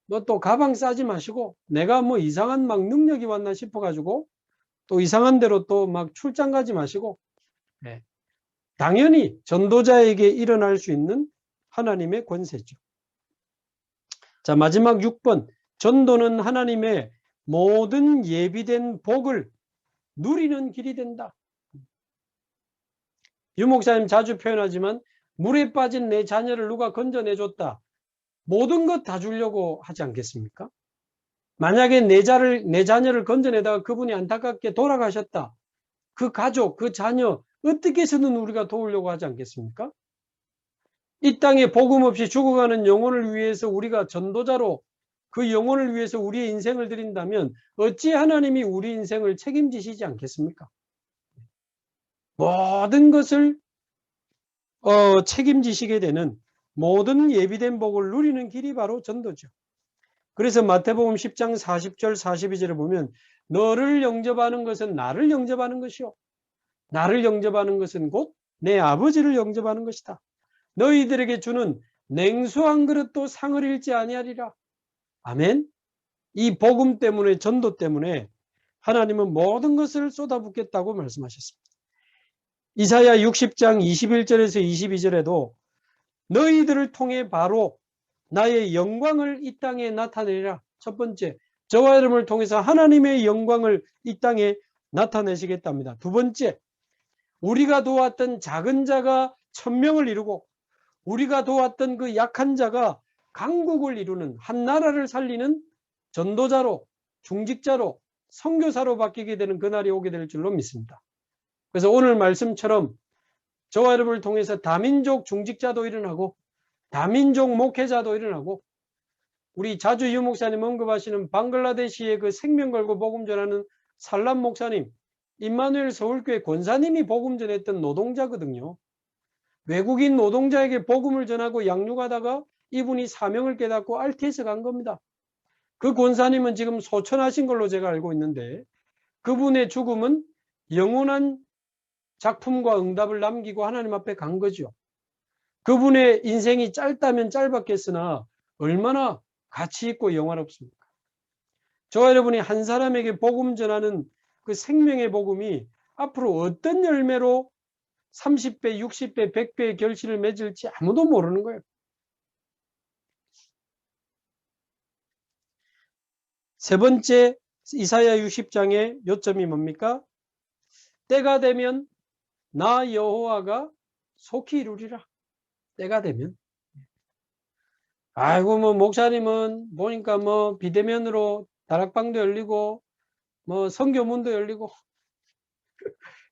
뭐 또 가방 싸지 마시고 내가 뭐 이상한 막 능력이 왔나 싶어 가지고 또 이상한 데로 또 막 출장 가지 마시고, 네. 당연히 전도자에게 일어날 수 있는 하나님의 권세죠. 자, 마지막 6번. 전도는 하나님의 모든 예비된 복을 누리는 길이 된다. 유 목사님 자주 표현하지만 물에 빠진 내 자녀를 누가 건져내줬다. 모든 것 다 주려고 하지 않겠습니까? 만약에 내 자녀를 건져내다가 그분이 안타깝게 돌아가셨다. 그 가족, 그 자녀 어떻게 해서든 우리가 도우려고 하지 않겠습니까? 이 땅에 복음 없이 죽어가는 영혼을 위해서 우리가 전도자로 그 영혼을 위해서 우리의 인생을 드린다면 어찌 하나님이 우리 인생을 책임지시지 않겠습니까? 모든 것을 책임지시게 되는 모든 예비된 복을 누리는 길이 바로 전도죠. 그래서 마태복음 10장 40절 42절을 보면 너를 영접하는 것은 나를 영접하는 것이요 나를 영접하는 것은 곧 내 아버지를 영접하는 것이다. 너희들에게 주는 냉수 한 그릇도 상을 잃지 아니하리라. 아멘. 이 복음 때문에 전도 때문에 하나님은 모든 것을 쏟아붓겠다고 말씀하셨습니다. 이사야 60장 21절에서 22절에도 너희들을 통해 바로 나의 영광을 이 땅에 나타내리라. 첫 번째, 저와 여러분을 통해서 하나님의 영광을 이 땅에 나타내시겠답니다. 두 번째, 우리가 도왔던 작은 자가 1000명을 이루고 우리가 도왔던 그 약한 자가 강국을 이루는 한 나라를 살리는 전도자로 중직자로 선교사로 바뀌게 되는 그날이 오게 될 줄로 믿습니다. 그래서 오늘 말씀처럼 저와 여러분을 통해서 다민족 중직자도 일어나고 다민족 목회자도 일어나고 우리 자주 유 목사님 언급하시는 방글라데시의 그 생명 걸고 복음 전하는 살람 목사님, 임마누엘 서울교회 권사님이 복음 전했던 노동자거든요. 외국인 노동자에게 복음을 전하고 양육하다가 이분이 사명을 깨닫고 RT에서 간 겁니다. 그 권사님은 지금 소천하신 걸로 제가 알고 있는데 그분의 죽음은 영원한 작품과 응답을 남기고 하나님 앞에 간 거죠. 그분의 인생이 짧다면 짧았겠으나 얼마나 가치 있고 영화롭습니까? 저와 여러분이 한 사람에게 복음 전하는 그 생명의 복음이 앞으로 어떤 열매로 30배, 60배, 100배의 결실을 맺을지 아무도 모르는 거예요. 세 번째 이사야 60장의 요점이 뭡니까? 때가 되면 나 여호와가 속히 이루리라. 때가 되면. 아이고 뭐 목사님은 보니까 뭐 비대면으로 다락방도 열리고 뭐 선교문도 열리고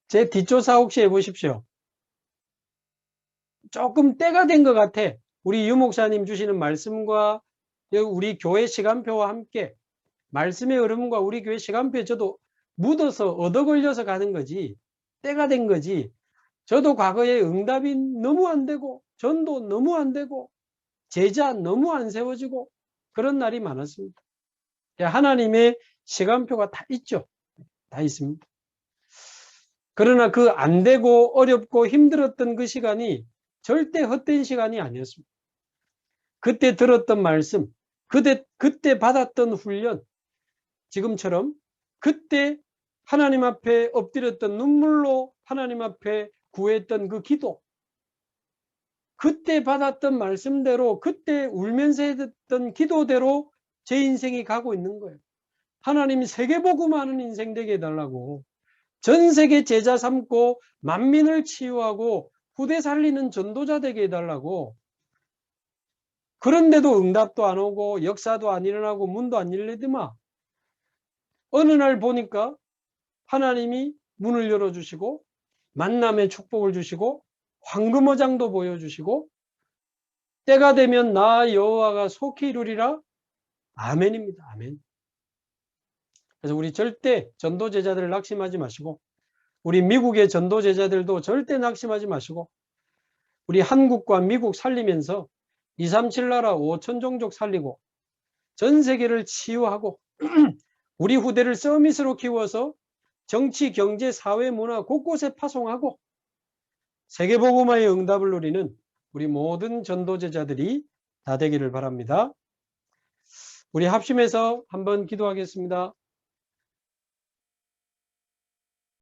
제 뒷조사 혹시 해보십시오. 조금 때가 된 것 같아. 우리 유 목사님 주시는 말씀과 우리 교회 시간표와 함께 말씀의 흐름과 우리 교회 시간표에 저도 묻어서 얻어 걸려서 가는 거지. 때가 된 거지. 저도 과거에 응답이 너무 안 되고 전도 너무 안 되고 제자 너무 안 세워지고 그런 날이 많았습니다. 하나님의 시간표가 다 있죠. 다 있습니다. 그러나 그 안 되고 어렵고 힘들었던 그 시간이 절대 헛된 시간이 아니었습니다. 그때 들었던 말씀, 그때 받았던 훈련, 지금처럼 그때 하나님 앞에 엎드렸던 눈물로 하나님 앞에 구했던 그 기도, 그때 받았던 말씀대로 그때 울면서 했던 기도대로 제 인생이 가고 있는 거예요. 하나님이 세계복음하는 인생 되게 해달라고 전 세계 제자 삼고 만민을 치유하고 후대 살리는 전도자 되게 해달라고 그런데도 응답도 안 오고 역사도 안 일어나고 문도 안 열리더만 어느 날 보니까 하나님이 문을 열어주시고 만남의 축복을 주시고 황금어장도 보여주시고 때가 되면 나 여호와가 속히 이루리라. 아멘입니다. 아멘. 그래서 우리 절대 전도 제자들을 낙심하지 마시고 우리 미국의 전도 제자들도 절대 낙심하지 마시고 우리 한국과 미국 살리면서 237 나라 5천 종족 살리고 전 세계를 치유하고 우리 후대를 서밋으로 키워서 정치, 경제, 사회, 문화 곳곳에 파송하고 세계복음화의 응답을 누리는 우리 모든 전도제자들이 다 되기를 바랍니다. 우리 합심해서 한번 기도하겠습니다.